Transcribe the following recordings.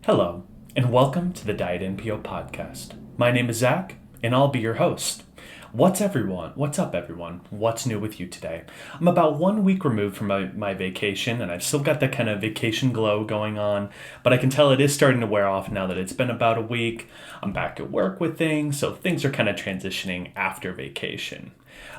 Hello, and welcome to the Diet NPO podcast. My name is Zach, and I'll be your host. What's up, everyone? What's new with you today? I'm about 1 week removed from my vacation, and I've still got that kind of vacation glow going on, but I can tell it is starting to wear off now that it's been about a week. I'm back at work with things, so things are kind of transitioning after vacation.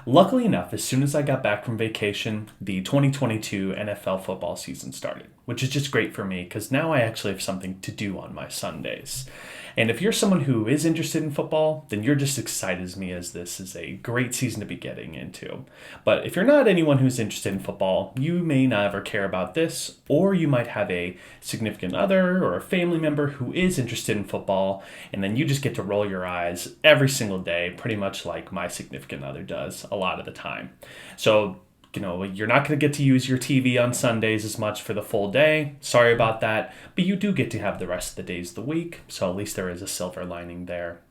Luckily enough, as soon as I got back from vacation, the 2022 NFL football season started, which is just great for me because now I actually have something to do on my Sundays. And if you're someone who is interested in football, then you're just excited as me as this is a great season to be getting into. But if you're not anyone who's interested in football, you may never care about this, or you might have a significant other or a family member who is interested in football, and then you just get to roll your eyes every single day, pretty much like my significant other does a lot of the time. So you're not going to get to use your TV on Sundays as much for the full day. Sorry about that. But you do get to have the rest of the days of the week. So at least there is a silver lining there.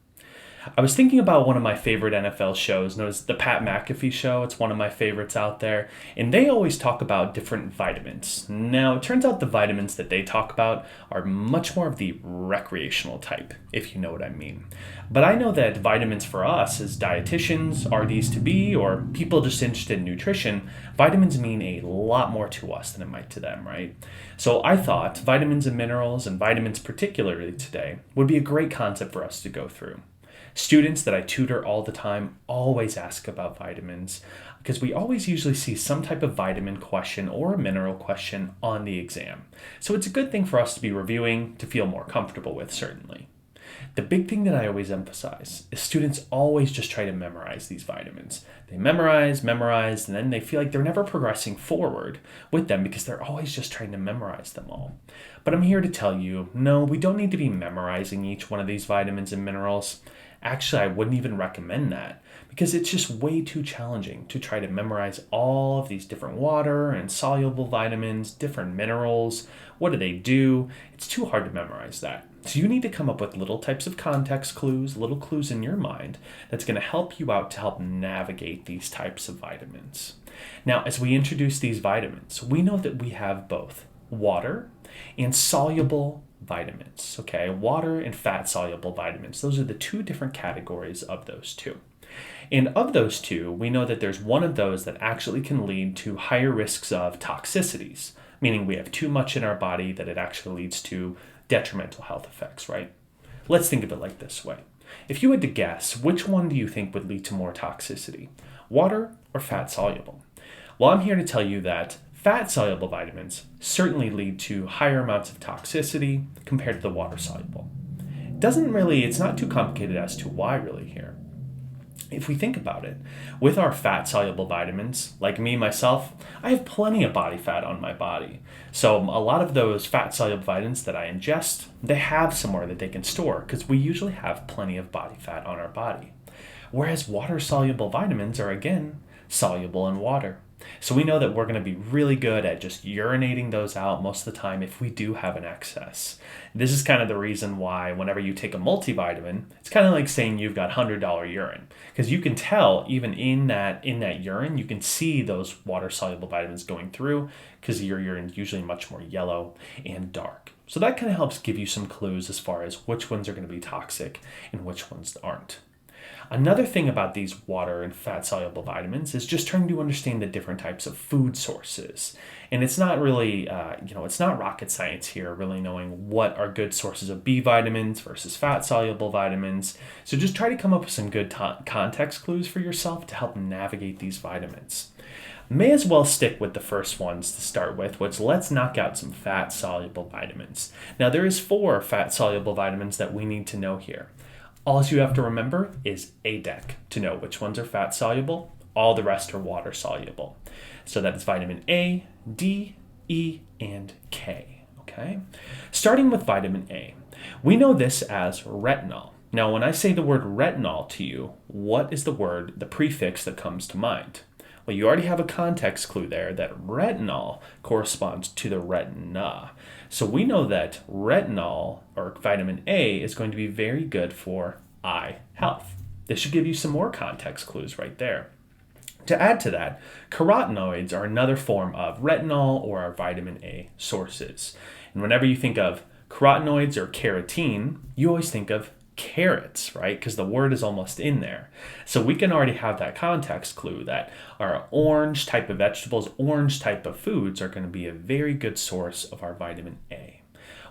I was thinking about one of my favorite NFL shows, known as the Pat McAfee Show. It's one of my favorites out there. And they always talk about different vitamins. Now, it turns out the vitamins that they talk about are much more of the recreational type, if you know what I mean. But I know that vitamins for us as dietitians, RDs to be, or people just interested in nutrition, vitamins mean a lot more to us than it might to them, right? So I thought vitamins and minerals, and vitamins particularly today, would be a great concept for us to go through. Students that I tutor all the time always ask about vitamins because we always usually see some type of vitamin question or a mineral question on the exam. So it's a good thing for us to be reviewing to feel more comfortable with, certainly. The big thing that I always emphasize is students always just try to memorize these vitamins. They memorize, and then they feel like they're never progressing forward with them because they're always just trying to memorize them all. But I'm here to tell you, no, we don't need to be memorizing each one of these vitamins and minerals. Actually, I wouldn't even recommend that because it's just way too challenging to try to memorize all of these different water and soluble vitamins, different minerals. What do they do? It's too hard to memorize that. So you need to come up with little types of context clues, little clues in your mind that's going to help you out to help navigate these types of vitamins. Now, as we introduce these vitamins, we know that we have both water and soluble vitamins, okay? Water and fat-soluble vitamins. Those are the two different categories of those two. And of those two, we know that there's one of those that actually can lead to higher risks of toxicities, meaning we have too much in our body that it actually leads to detrimental health effects, right? Let's think of it like this way. If you had to guess, which one do you think would lead to more toxicity? Water or fat-soluble? Well, I'm here to tell you that fat-soluble vitamins certainly lead to higher amounts of toxicity compared to the water-soluble. It's not too complicated as to why really here. If we think about it, with our fat-soluble vitamins, like me, myself, I have plenty of body fat on my body. So a lot of those fat-soluble vitamins that I ingest, they have somewhere that they can store because we usually have plenty of body fat on our body. Whereas water-soluble vitamins are, again, soluble in water. So we know that we're going to be really good at just urinating those out most of the time if we do have an excess. This is kind of the reason why whenever you take a multivitamin, it's kind of like saying you've got $100 urine. Because you can tell even in that urine, you can see those water-soluble vitamins going through because your urine is usually much more yellow and dark. So that kind of helps give you some clues as far as which ones are going to be toxic and which ones aren't. Another thing about these water and fat-soluble vitamins is just trying to understand the different types of food sources. And it's not really, it's not rocket science here, really knowing what are good sources of B vitamins versus fat-soluble vitamins. So just try to come up with some good context clues for yourself to help navigate these vitamins. May as well stick with the first ones to start with, which let's knock out some fat-soluble vitamins. Now, there is 4 fat-soluble vitamins that we need to know here. All you have to remember is ADEC to know which ones are fat-soluble. All the rest are water-soluble. So that is vitamin A, D, E, and K. Okay? Starting with vitamin A, we know this as retinol. Now, when I say the word retinol to you, what is the prefix that comes to mind? Well, you already have a context clue there that retinol corresponds to the retina. So we know that retinol, or vitamin A, is going to be very good for eye health. This should give you some more context clues right there. To add to that, carotenoids are another form of retinol or our vitamin A sources. And whenever you think of carotenoids or carotene, you always think of carrots, right? Because the word is almost in there. So we can already have that context clue that our orange type of vegetables, orange type of foods are going to be a very good source of our vitamin A.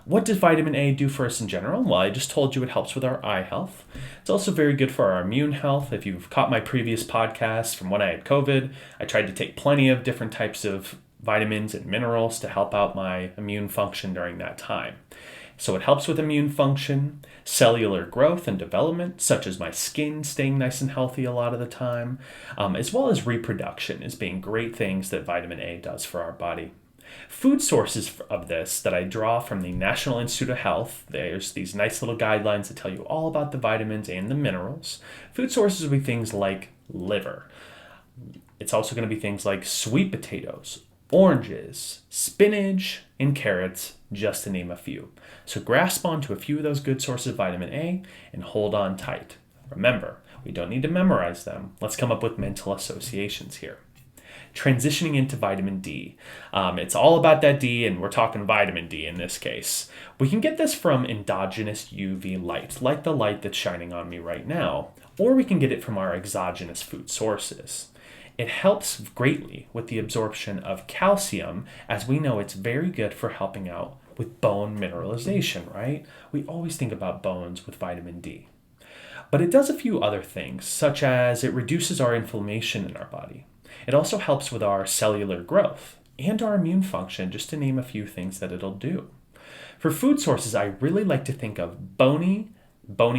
What does vitamin A do for us in general? Well, I just told you it helps with our eye health. It's also very good for our immune health. If you've caught my previous podcast from when I had COVID, I tried to take plenty of different types of vitamins and minerals to help out my immune function during that time. So it helps with immune function, cellular growth and development, such as my skin staying nice and healthy a lot of the time, as well as reproduction as being great things that vitamin A does for our body. Food sources of this that I draw from the National Institute of Health, there's these nice little guidelines that tell you all about the vitamins and the minerals. Food sources will be things like liver. It's also going to be things like sweet potatoes, oranges, spinach, and carrots, just to name a few. So grasp onto a few of those good sources of vitamin A and hold on tight. Remember, we don't need to memorize them. Let's come up with mental associations here. Transitioning into vitamin D. It's all about that D, and we're talking vitamin D in this case. We can get this from endogenous UV light, like the light that's shining on me right now, or we can get it from our exogenous food sources. It helps greatly with the absorption of calcium, as we know it's very good for helping out with bone mineralization, right? We always think about bones with vitamin D. But it does a few other things, such as it reduces our inflammation in our body. It also helps with our cellular growth and our immune function, just to name a few things that it'll do. For food sources, I really like to think of bony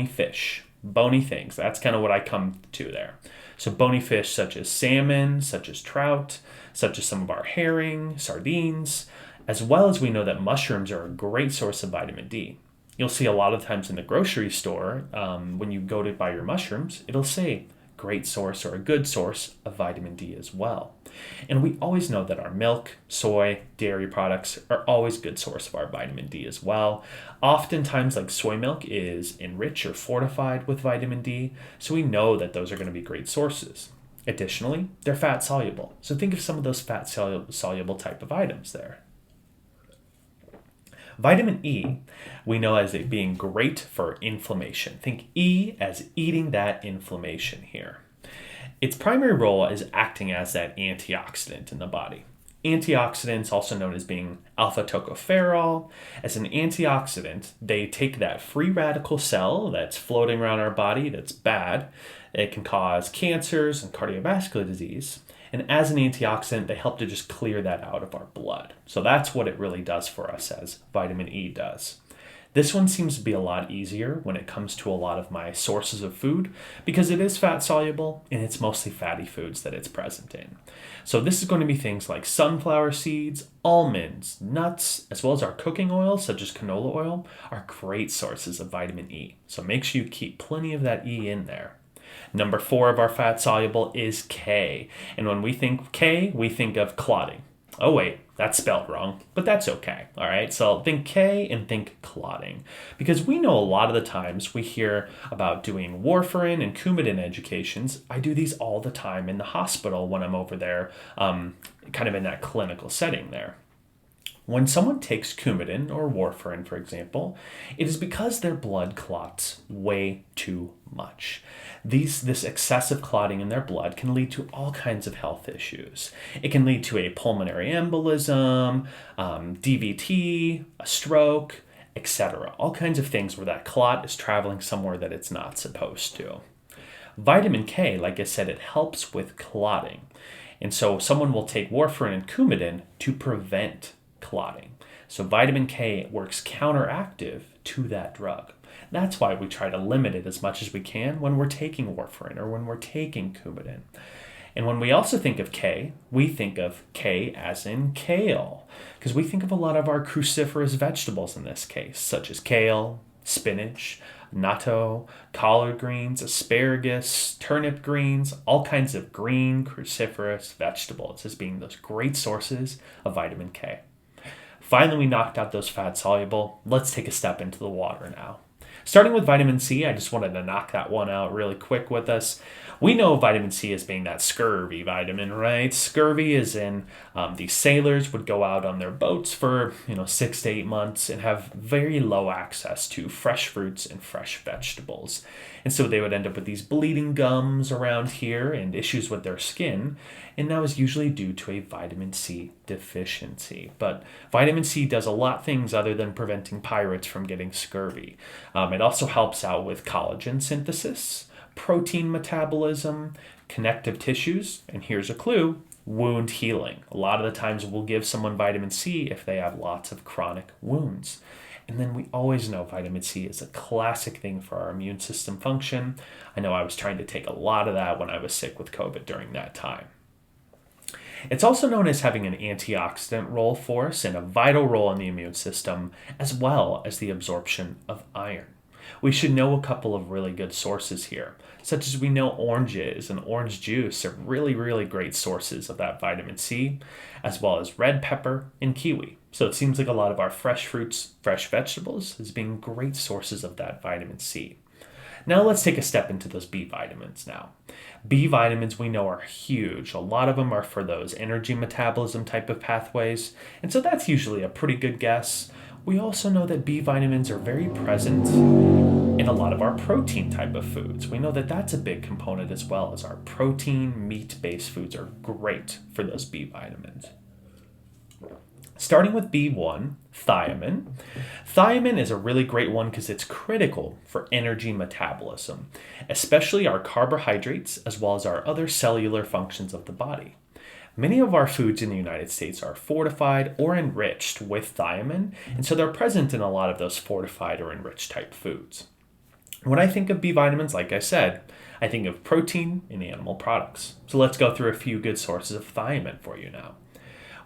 fish, bony things. That's kind of what I come to there. So bony fish such as salmon, such as trout, such as some of our herring, sardines, as well as we know that mushrooms are a great source of vitamin D. You'll see a lot of times in the grocery store, when you go to buy your mushrooms, it'll say great source or a good source of vitamin D as well. And we always know that our milk, soy, dairy products are always a good source of our vitamin D as well. Oftentimes, like soy milk is enriched or fortified with vitamin D, so we know that those are going to be great sources. Additionally, they're fat soluble. So think of some of those fat soluble type of items there. Vitamin E, we know as it being great for inflammation. Think E as eating that inflammation here. Its primary role is acting as that antioxidant in the body. Antioxidants, also known as being alpha tocopherol, as an antioxidant, they take that free radical cell that's floating around our body that's bad. It can cause cancers and cardiovascular disease. And as an antioxidant, they help to just clear that out of our blood. So that's what it really does for us, as vitamin E does. This one seems to be a lot easier when it comes to a lot of my sources of food because it is fat soluble and it's mostly fatty foods that it's present in. So this is going to be things like sunflower seeds, almonds, nuts, as well as our cooking oils such as canola oil are great sources of vitamin E. So make sure you keep plenty of that E in there. Number 4 of our fat soluble is K. And when we think K, we think of clotting. Oh wait, that's spelled wrong, but that's okay. All right, so think K and think clotting. Because we know a lot of the times we hear about doing warfarin and Coumadin educations. I do these all the time in the hospital when I'm over there, kind of in that clinical setting there. When someone takes Coumadin or warfarin, for example, it is because their blood clots way too much. This excessive clotting in their blood can lead to all kinds of health issues. It can lead to a pulmonary embolism, DVT, a stroke, etc. All kinds of things where that clot is traveling somewhere that it's not supposed to. Vitamin K, like I said, it helps with clotting. And so someone will take warfarin and Coumadin to prevent clotting. So vitamin K works counteractive to that drug. That's why we try to limit it as much as we can when we're taking warfarin or when we're taking Coumadin. And when we also think of K, we think of K as in kale, because we think of a lot of our cruciferous vegetables in this case, such as kale, spinach, natto, collard greens, asparagus, turnip greens, all kinds of green cruciferous vegetables as being those great sources of vitamin K. Finally, we knocked out those fat soluble. Let's take a step into the water now. Starting with vitamin C, I just wanted to knock that one out really quick with us. We know vitamin C as being that scurvy vitamin, right? Scurvy is in these sailors would go out on their boats for 6 to 8 months and have very low access to fresh fruits and fresh vegetables. And so they would end up with these bleeding gums around here and issues with their skin. And that was usually due to a vitamin C deficiency. But vitamin C does a lot of things other than preventing pirates from getting scurvy. It also helps out with collagen synthesis, protein metabolism, connective tissues, and here's a clue, wound healing. A lot of the times we'll give someone vitamin C if they have lots of chronic wounds. And then we always know vitamin C is a classic thing for our immune system function. I know I was trying to take a lot of that when I was sick with COVID during that time. It's also known as having an antioxidant role for us and a vital role in the immune system, as well as the absorption of iron. We should know a couple of really good sources here, such as we know oranges and orange juice are really, really great sources of that vitamin C, as well as red pepper and kiwi. So it seems like a lot of our fresh fruits, fresh vegetables as being great sources of that vitamin C. Now let's take a step into those B vitamins now. B vitamins we know are huge. A lot of them are for those energy metabolism type of pathways, and so that's usually a pretty good guess. We also know that B vitamins are very present in a lot of our protein type of foods. We know that that's a big component as well, as our protein, meat-based foods are great for those B vitamins. Starting with B1, thiamine. Thiamine is a really great one because it's critical for energy metabolism, especially our carbohydrates as well as our other cellular functions of the body. Many of our foods in the United States are fortified or enriched with thiamine, and so they're present in a lot of those fortified or enriched type foods. When I think of B vitamins, like I said, I think of protein and animal products. So let's go through a few good sources of thiamine for you now.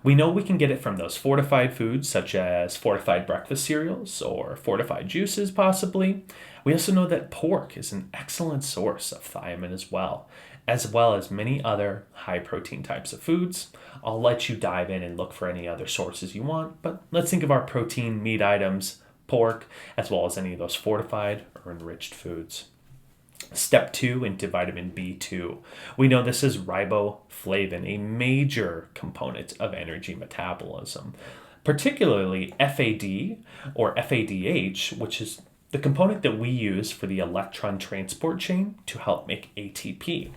We know we can get it from those fortified foods such as fortified breakfast cereals or fortified juices possibly. We also know that pork is an excellent source of thiamine as well as many other high protein types of foods. I'll let you dive in and look for any other sources you want, but let's think of our protein meat items, pork, as well as any of those fortified or enriched foods. Step 2 into vitamin B2. We know this is riboflavin, a major component of energy metabolism, particularly FAD or FADH, which is the component that we use for the electron transport chain to help make ATP.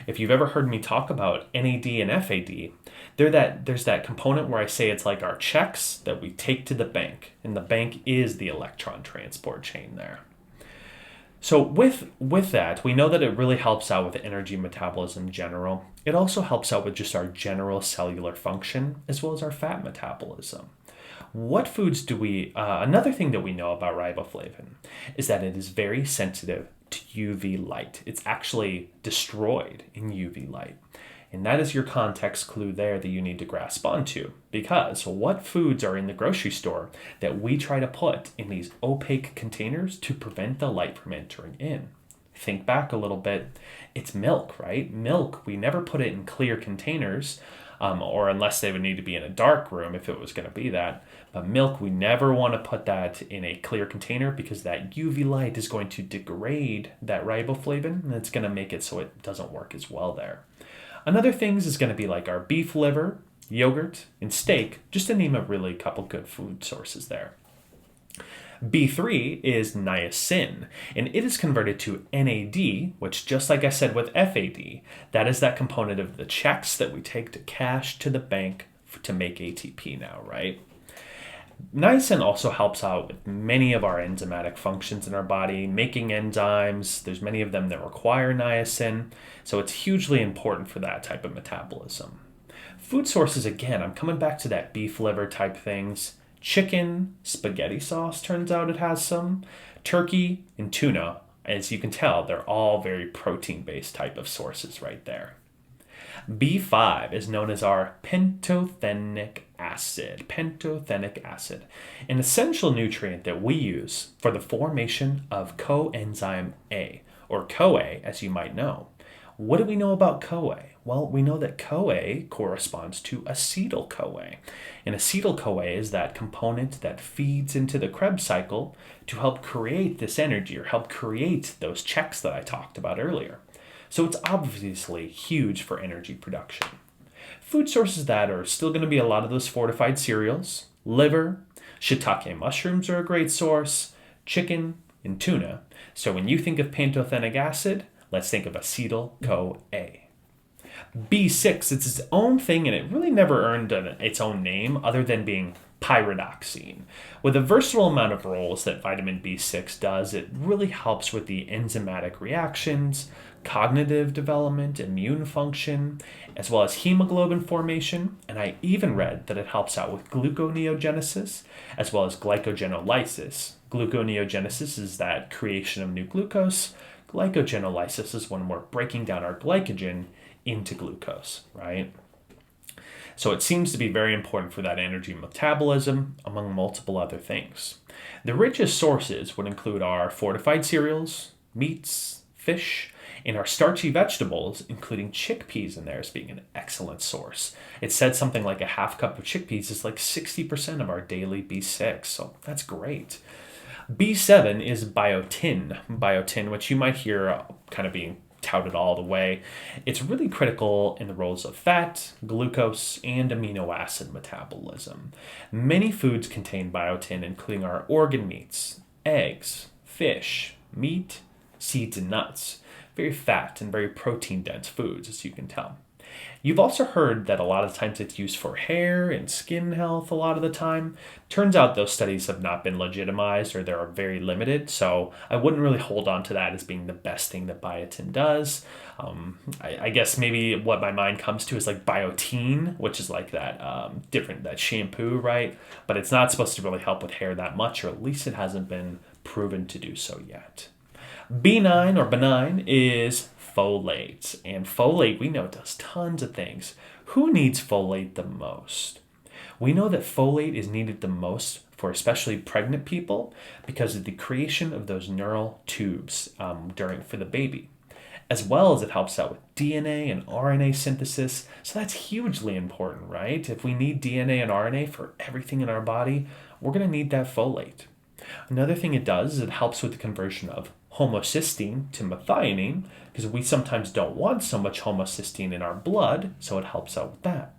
If you've ever heard me talk about NAD and FAD, there's that component where I say it's like our checks that we take to the bank, and the bank is the electron transport chain there. So with that, we know that it really helps out with energy metabolism in general. It also helps out with just our general cellular function as well as our fat metabolism. What foods do another thing that we know about riboflavin is that it is very sensitive to UV light. It's actually destroyed in UV light. And that is your context clue there that you need to grasp onto, because what foods are in the grocery store that we try to put in these opaque containers to prevent the light from entering in? Think back a little bit. It's milk, right? Milk, we never put it in clear containers, or unless they would need to be in a dark room if it was going to be that. But milk, we never want to put that in a clear container because that UV light is going to degrade that riboflavin, and it's going to make it so it doesn't work as well there. Another things is going to be like our beef liver, yogurt, and steak, just to name a really couple good food sources there. B3 is niacin, and it is converted to NAD, which just like I said with FAD, that is that component of the checks that we take to cash to the bank to make ATP now, right? Niacin also helps out with many of our enzymatic functions in our body, making enzymes. There's many of them that require niacin, so it's hugely important for that type of metabolism. Food sources, again, I'm coming back to that beef liver type things. Chicken, spaghetti sauce, turns out it has some. Turkey and tuna, as you can tell, they're all very protein-based type of sources right there. B5 is known as our pantothenic acid. Pantothenic acid, an essential nutrient that we use for the formation of coenzyme A, or CoA, as you might know. What do we know about CoA? Well, we know that CoA corresponds to acetyl-CoA. And acetyl-CoA is that component that feeds into the Krebs cycle to help create this energy or help create those checks that I talked about earlier. So it's obviously huge for energy production. Food sources that are still going to be a lot of those fortified cereals, liver, shiitake mushrooms are a great source, chicken, and tuna. So when you think of pantothenic acid, let's think of acetyl-CoA. B6, it's its own thing, and it really never earned its own name other than being pyridoxine. With a versatile amount of roles that vitamin B6 does, it really helps with the enzymatic reactions, cognitive development, immune function, as well as hemoglobin formation, and I even read that it helps out with gluconeogenesis as well as glycogenolysis. Gluconeogenesis is that creation of new glucose. Glycogenolysis is when we're breaking down our glycogen into glucose, right? So it seems to be very important for that energy metabolism, among multiple other things. The richest sources would include our fortified cereals, meats, fish, and our starchy vegetables, including chickpeas in there as being an excellent source. It said something like a half cup of chickpeas is like 60% of our daily B6, so that's great. B7 is biotin, which you might hear kind of being touted all the way. It's really critical in the roles of fat, glucose, and amino acid metabolism. Many foods contain biotin, including our organ meats, eggs, fish, meat, seeds, and nuts. Very fat and very protein-dense foods, as you can tell. You've also heard that a lot of times it's used for hair and skin health a lot of the time. Turns out those studies have not been legitimized or they're very limited, so I wouldn't really hold on to that as being the best thing that biotin does. I guess maybe what my mind comes to is like Biotine, which is like that that shampoo, right? But it's not supposed to really help with hair that much, or at least it hasn't been proven to do so yet. B9 or benign is folate. And folate, we know, does tons of things. Who needs folate the most? We know that folate is needed the most for especially pregnant people because of the creation of those neural tubes for the baby, as well as it helps out with DNA and RNA synthesis. So that's hugely important, right? If we need DNA and RNA for everything in our body, we're going to need that folate. Another thing it does is it helps with the conversion of homocysteine to methionine, because we sometimes don't want so much homocysteine in our blood, so it helps out with that.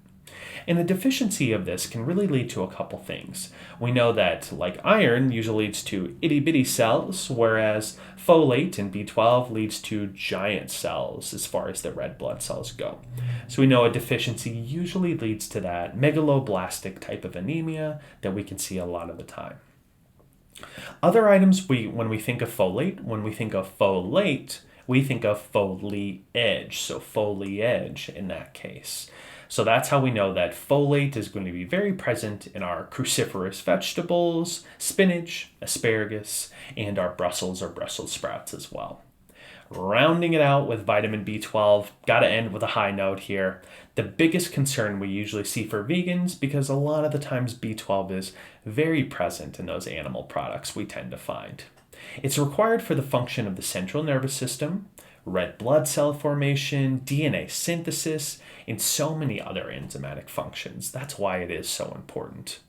And the deficiency of this can really lead to a couple things. We know that, like iron, usually leads to itty-bitty cells, whereas folate and B12 leads to giant cells as far as the red blood cells go. So we know a deficiency usually leads to that megaloblastic type of anemia that we can see a lot of the time. Other items when we think of folate, we think of foliage, so foliage in that case. So that's how we know that folate is going to be very present in our cruciferous vegetables, spinach, asparagus, and our Brussels or Brussels sprouts as well. Rounding it out with vitamin B12, gotta end with a high note here. The biggest concern we usually see for vegans, because a lot of the times B12 is very present in those animal products we tend to find. It's required for the function of the central nervous system, red blood cell formation, DNA synthesis, and so many other enzymatic functions. That's why it is so important.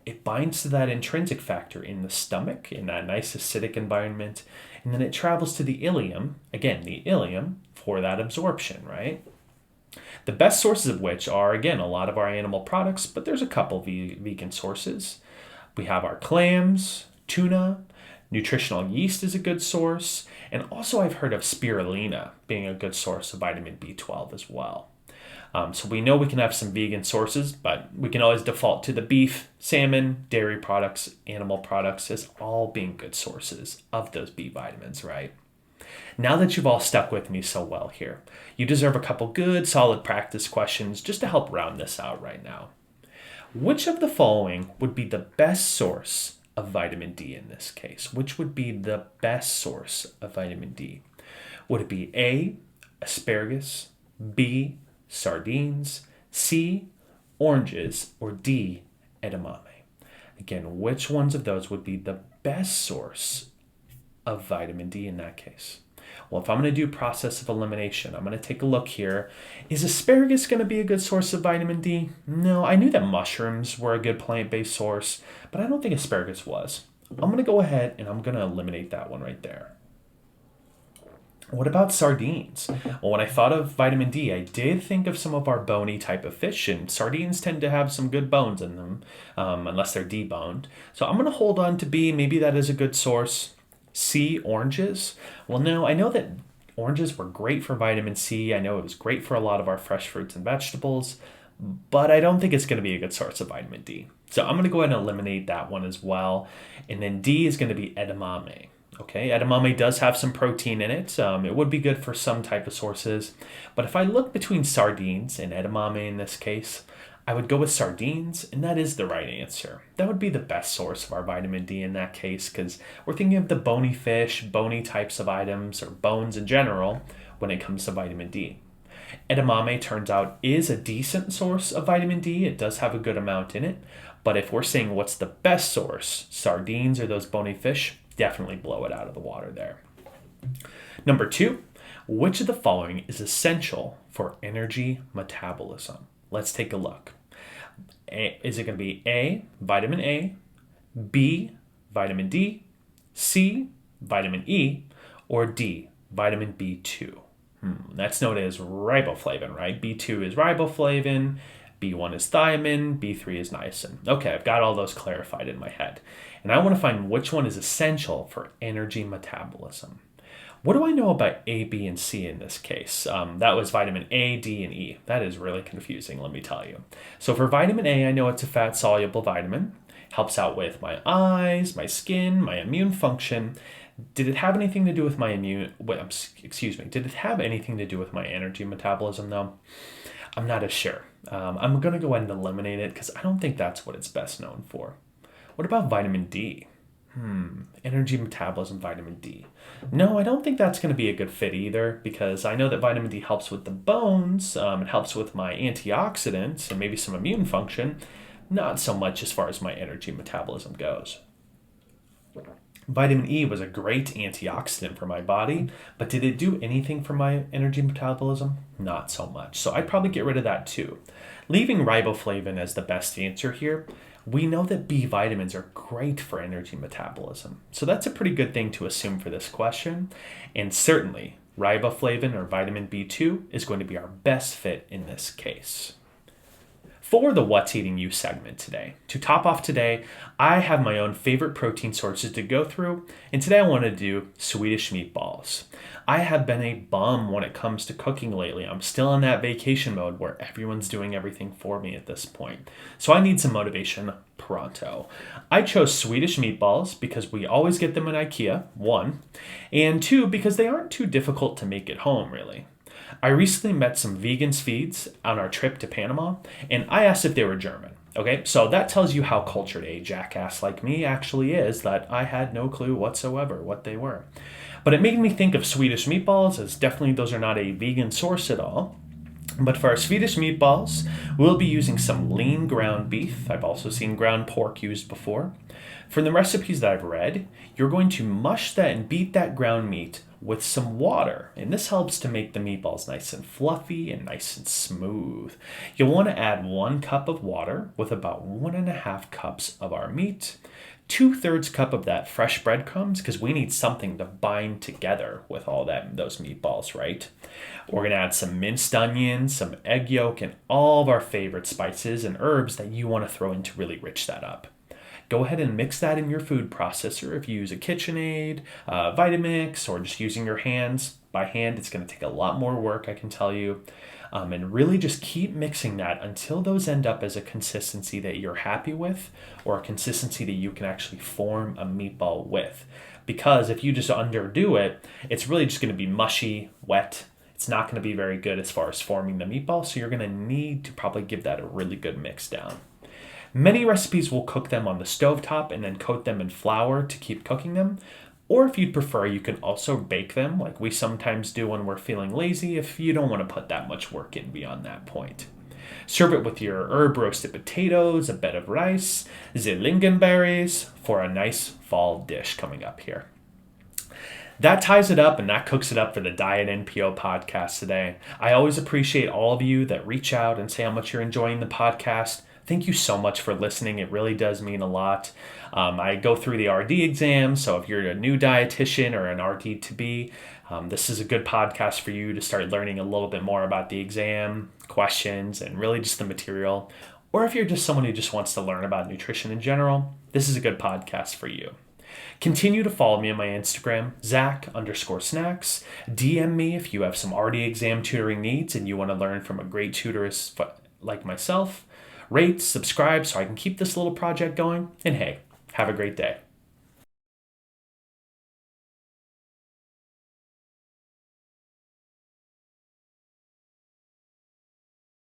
It binds to that intrinsic factor in the stomach, in that nice acidic environment, and then it travels to the ileum, again, the ileum, for that absorption, right? The best sources of which are, again, a lot of our animal products, but there's a couple vegan sources. We have our clams, tuna, nutritional yeast is a good source, and also I've heard of spirulina being a good source of vitamin B12 as well. So we know we can have some vegan sources, but we can always default to the beef, salmon, dairy products, animal products as all being good sources of those B vitamins, right? Now that you've all stuck with me so well here, you deserve a couple good, solid practice questions just to help round this out right now. Which of the following would be the best source of vitamin D in this case? Which would be the best source of vitamin D? Would it be A, asparagus, B, sardines, C, oranges, or D, edamame? Again, which ones of those would be the best source of vitamin D in that case? Well, if I'm going to do process of elimination, I'm going to take a look here. Is asparagus going to be a good source of vitamin D? No, I knew that mushrooms were a good plant-based source, but I don't think asparagus was. I'm going to go ahead and I'm going to eliminate that one right there. What about sardines? Well, when I thought of vitamin D, I did think of some of our bony type of fish, and sardines tend to have some good bones in them, unless they're deboned. So I'm going to hold on to B. Maybe that is a good source. C, oranges. Well, no, I know that oranges were great for vitamin C. I know it was great for a lot of our fresh fruits and vegetables, but I don't think it's going to be a good source of vitamin D. So I'm going to go ahead and eliminate that one as well. And then D is going to be edamame. Okay, edamame does have some protein in it. It would be good for some type of sources. But if I look between sardines and edamame in this case, I would go with sardines, and that is the right answer. That would be the best source of our vitamin D in that case, because we're thinking of the bony fish, bony types of items, or bones in general when it comes to vitamin D. Edamame turns out is a decent source of vitamin D. It does have a good amount in it. But if we're saying what's the best source, sardines or those bony fish, definitely blow it out of the water there. Number 2, which of the following is essential for energy metabolism? Let's take a look. Is it going to be A, vitamin A, B, vitamin D, C, vitamin E, or D, vitamin B2? That's known as riboflavin, right? B2 is riboflavin, B1 is thiamine, B3 is niacin. Okay, I've got all those clarified in my head. And I want to find which one is essential for energy metabolism. What do I know about A, B, and C in this case? That was vitamin A, D, and E. That is really confusing, let me tell you. So for vitamin A, I know it's a fat-soluble vitamin. Helps out with my eyes, my skin, my immune function. Did it have anything to do with my Did it have anything to do with my energy metabolism, though? I'm not as sure. I'm going to go ahead and eliminate it because I don't think that's what it's best known for. What about vitamin D? Energy metabolism, vitamin D. No, I don't think that's going to be a good fit either, because I know that vitamin D helps with the bones, it helps with my antioxidants and maybe some immune function, not so much as far as my energy metabolism goes. Vitamin E was a great antioxidant for my body, but did it do anything for my energy metabolism? Not so much. So I'd probably get rid of that too. Leaving riboflavin as the best answer here, we know that B vitamins are great for energy metabolism. So that's a pretty good thing to assume for this question. And certainly, riboflavin or vitamin B2 is going to be our best fit in this case. For the What's Eating You segment today, to top off today, I have my own favorite protein sources to go through, and today I want to do Swedish meatballs. I have been a bum when it comes to cooking lately. I'm still in that vacation mode where everyone's doing everything for me at this point. So I need some motivation pronto. I chose Swedish meatballs because we always get them at IKEA, 1, and 2, because they aren't too difficult to make at home, really. I recently met some vegan Swedes on our trip to Panama, and I asked if they were German. Okay, so that tells you how cultured a jackass like me actually is, that I had no clue whatsoever what they were. But it made me think of Swedish meatballs, as definitely those are not a vegan source at all. But for our Swedish meatballs, we'll be using some lean ground beef. I've also seen ground pork used before. From the recipes that I've read, you're going to mush that and beat that ground meat with some water, and this helps to make the meatballs nice and fluffy and nice and smooth. You'll want to add 1 cup of water with about 1.5 cups of our meat, 2/3 cup of that fresh breadcrumbs, because we need something to bind together with all those meatballs, right? We're going to add some minced onions, some egg yolk, and all of our favorite spices and herbs that you want to throw in to really rich that up. Go ahead and mix that in your food processor. If you use a KitchenAid, Vitamix, or just using your hands by hand, it's going to take a lot more work, I can tell you. And really just keep mixing that until those end up as a consistency that you're happy with, or a consistency that you can actually form a meatball with. Because if you just underdo it, it's really just going to be mushy, wet. It's not going to be very good as far as forming the meatball, so you're going to need to probably give that a really good mix down. Many recipes will cook them on the stovetop and then coat them in flour to keep cooking them. Or if you'd prefer, you can also bake them like we sometimes do when we're feeling lazy if you don't want to put that much work in beyond that point. Serve it with your herb roasted potatoes, a bed of rice, lingonberries for a nice fall dish coming up here. That ties it up and that cooks it up for the Diet NPO podcast today. I always appreciate all of you that reach out and say how much you're enjoying the podcast. Thank you so much for listening. It really does mean a lot. I go through the RD exam, so if you're a new dietitian or an RD to be, this is a good podcast for you to start learning a little bit more about the exam, questions, and really just the material. Or if you're just someone who just wants to learn about nutrition in general, this is a good podcast for you. Continue to follow me on my Instagram, Zak_snacks. DM me if you have some RD exam tutoring needs and you want to learn from a great tutorist like myself. Rate, subscribe so I can keep this little project going. And hey, have a great day.